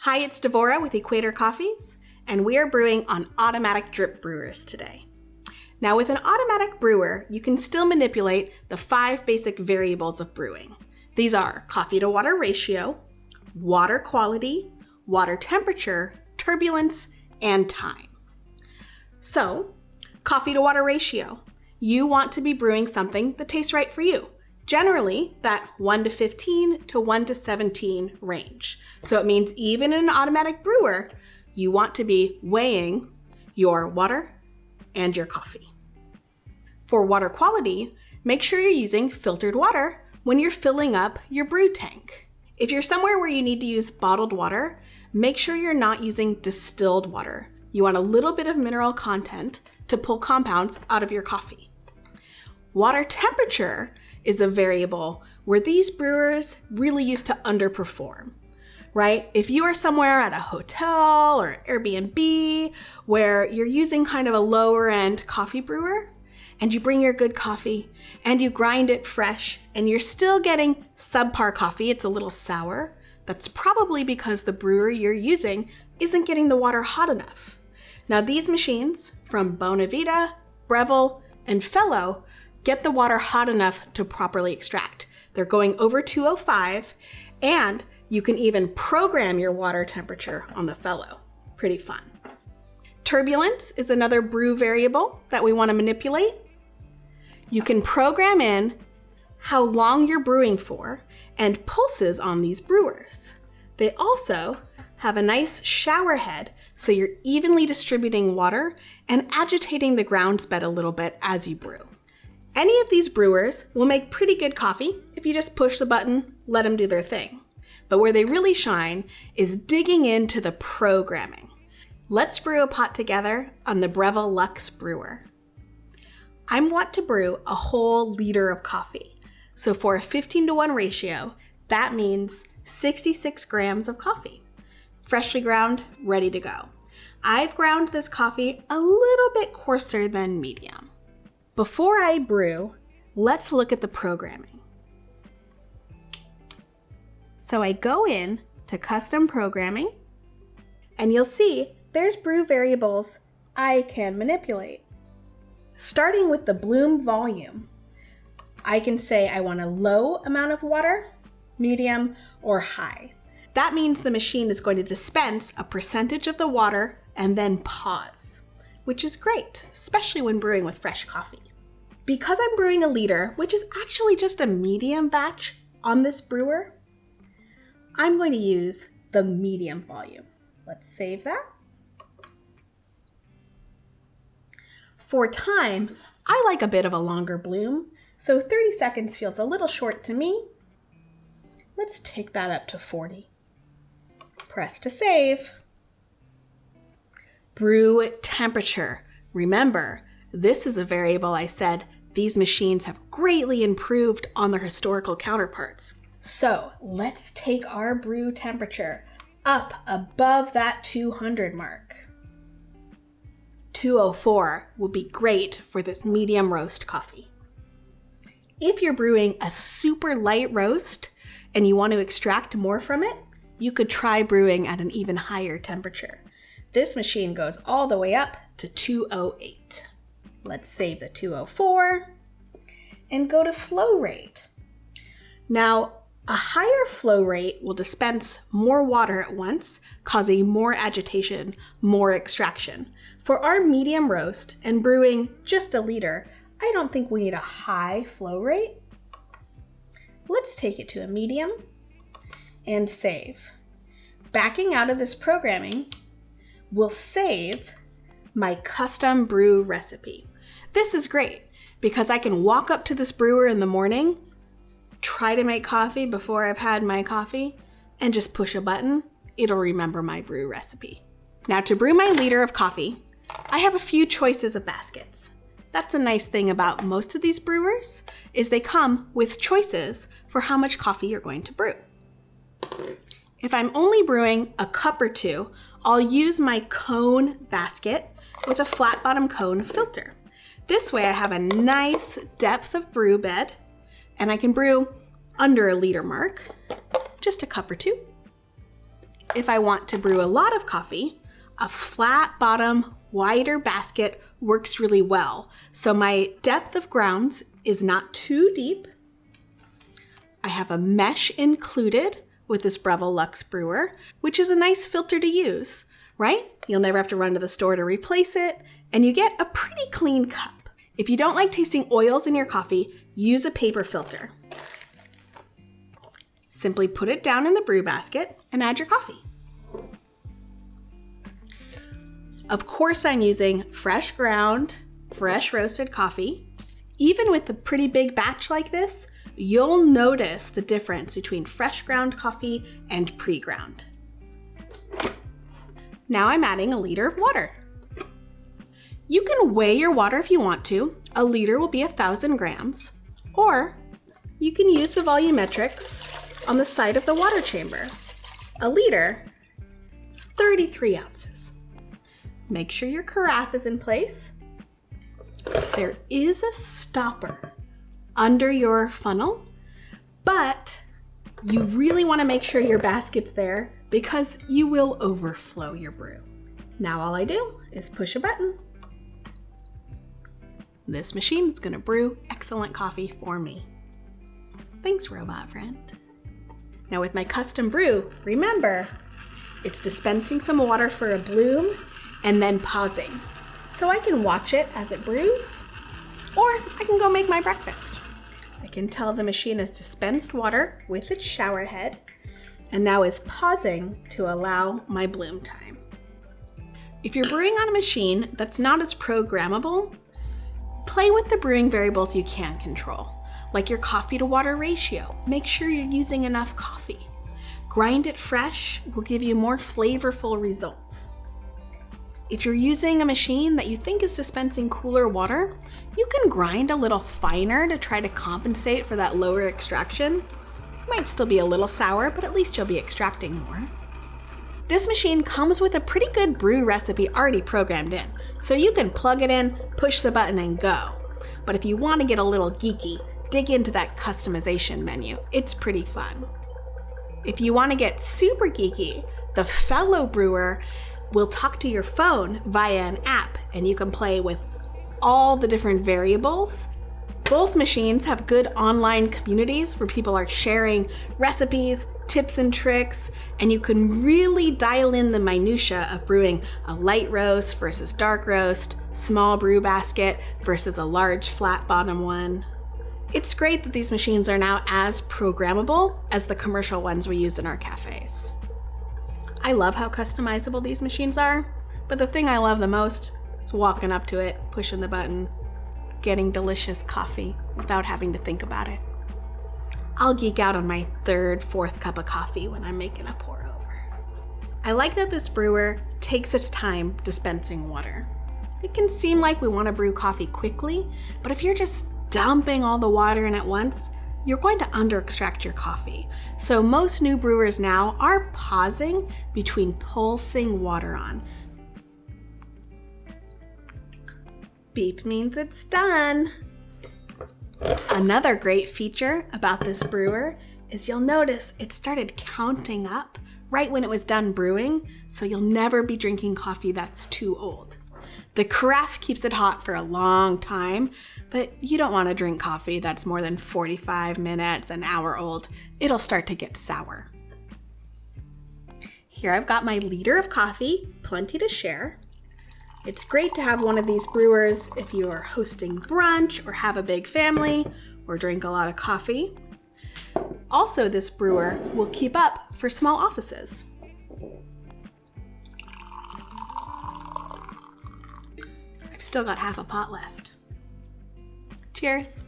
Hi, it's Devora with Equator Coffees, and we are brewing on automatic drip brewers today. Now, with an automatic brewer, you can still manipulate the 5 basic variables of brewing. These are coffee to water ratio, water quality, water temperature, turbulence, and time. So, coffee to water ratio. You want to be brewing something that tastes right for you. Generally, that 1 to 15 to 1 to 17 range. So it means even in an automatic brewer, you want to be weighing your water and your coffee. For water quality, make sure you're using filtered water when you're filling up your brew tank. If you're somewhere where you need to use bottled water, make sure you're not using distilled water. You want a little bit of mineral content to pull compounds out of your coffee. Water temperature is a variable where these brewers really used to underperform, right? If you are somewhere at a hotel or Airbnb where you're using kind of a lower end coffee brewer and you bring your good coffee and you grind it fresh and you're still getting subpar coffee, it's a little sour, that's probably because the brewer you're using isn't getting the water hot enough. Now these machines from Bonavita, Breville, and Fellow get the water hot enough to properly extract. They're going over 205, and you can even program your water temperature on the Fellow. Pretty fun. Turbulence is another brew variable that we want to manipulate. You can program in how long you're brewing for and pulses on these brewers. They also have a nice shower head, so you're evenly distributing water and agitating the grounds bed a little bit as you brew. Any of these brewers will make pretty good coffee if you just push the button, let them do their thing. But where they really shine is digging into the programming. Let's brew a pot together on the Breville Luxe brewer. I want to brew a whole liter of coffee. So for a 15 to 1 ratio, that means 66 grams of coffee. Freshly ground, ready to go. I've ground this coffee a little bit coarser than medium. Before I brew, let's look at the programming. So I go in to custom programming, and you'll see there's brew variables I can manipulate. Starting with the bloom volume, I can say I want a low amount of water, medium, or high. That means the machine is going to dispense a percentage of the water and then pause, which is great, especially when brewing with fresh coffee. Because I'm brewing a liter, which is actually just a medium batch on this brewer, I'm going to use the medium volume. Let's save that. For time, I like a bit of a longer bloom, so 30 seconds feels a little short to me. Let's take that up to 40. Press to save. Brew temperature. Remember, this is a variable I said these machines have greatly improved on their historical counterparts. So let's take our brew temperature up above that 200 mark. 204 will be great for this medium roast coffee. If you're brewing a super light roast and you want to extract more from it, you could try brewing at an even higher temperature. This machine goes all the way up to 208. Let's save the 204 and go to flow rate. Now, a higher flow rate will dispense more water at once, causing more agitation, more extraction. For our medium roast and brewing just a liter, I don't think we need a high flow rate. Let's take it to a medium and save. Backing out of this programming will save my custom brew recipe. This is great because I can walk up to this brewer in the morning, try to make coffee before I've had my coffee, and just push a button. It'll remember my brew recipe. Now to brew my liter of coffee, I have a few choices of baskets. That's a nice thing about most of these brewers is they come with choices for how much coffee you're going to brew. If I'm only brewing a cup or two, I'll use my cone basket with a flat bottom cone filter. This way I have a nice depth of brew bed and I can brew under a liter mark, just a cup or two. If I want to brew a lot of coffee, a flat bottom, wider basket works really well. So my depth of grounds is not too deep. I have a mesh included with this Breville Luxe brewer, which is a nice filter to use, right? You'll never have to run to the store to replace it, and you get a pretty clean cup. If you don't like tasting oils in your coffee, use a paper filter. Simply put it down in the brew basket and add your coffee. Of course, I'm using fresh ground, fresh roasted coffee. Even with a pretty big batch like this, you'll notice the difference between fresh ground coffee and pre-ground. Now I'm adding a liter of water. You can weigh your water if you want to. A liter will be 1,000 grams, or you can use the volumetrics on the side of the water chamber. A liter is 33 ounces. Make sure your carafe is in place. There is a stopper under your funnel, but you really want to make sure your basket's there because you will overflow your brew. Now all I do is push a button. This machine is going to brew excellent coffee for me. Thanks, robot friend. Now with my custom brew, remember, it's dispensing some water for a bloom and then pausing. So I can watch it as it brews, or I can go make my breakfast. I can tell the machine has dispensed water with its shower head and now is pausing to allow my bloom time. If you're brewing on a machine that's not as programmable, play with the brewing variables you can control, like your coffee to water ratio. Make sure you're using enough coffee. Grind it fresh will give you more flavorful results. If you're using a machine that you think is dispensing cooler water, you can grind a little finer to try to compensate for that lower extraction. It might still be a little sour, but at least you'll be extracting more. This machine comes with a pretty good brew recipe already programmed in, so you can plug it in, push the button, and go. But if you want to get a little geeky, dig into that customization menu. It's pretty fun. If you want to get super geeky, the fellow brewer will talk to your phone via an app, and you can play with all the different variables. Both machines have good online communities where people are sharing recipes, tips and tricks, and you can really dial in the minutia of brewing a light roast versus dark roast, small brew basket versus a large flat bottom one. It's great that these machines are now as programmable as the commercial ones we use in our cafes. I love how customizable these machines are, but the thing I love the most is walking up to it, pushing the button, getting delicious coffee without having to think about it. I'll geek out on my third, fourth cup of coffee when I'm making a pour over. I like that this brewer takes its time dispensing water. It can seem like we want to brew coffee quickly, but if you're just dumping all the water in at once, you're going to under-extract your coffee. So most new brewers now are pausing between pulsing water on. Beep means it's done. Another great feature about this brewer is you'll notice it started counting up right when it was done brewing, so you'll never be drinking coffee that's too old. The carafe keeps it hot for a long time, but you don't want to drink coffee that's more than 45 minutes, an hour old. It'll start to get sour. Here I've got my liter of coffee, plenty to share. It's great to have one of these brewers if you are hosting brunch or have a big family or drink a lot of coffee. Also, this brewer will keep up for small offices. I've still got half a pot left. Cheers.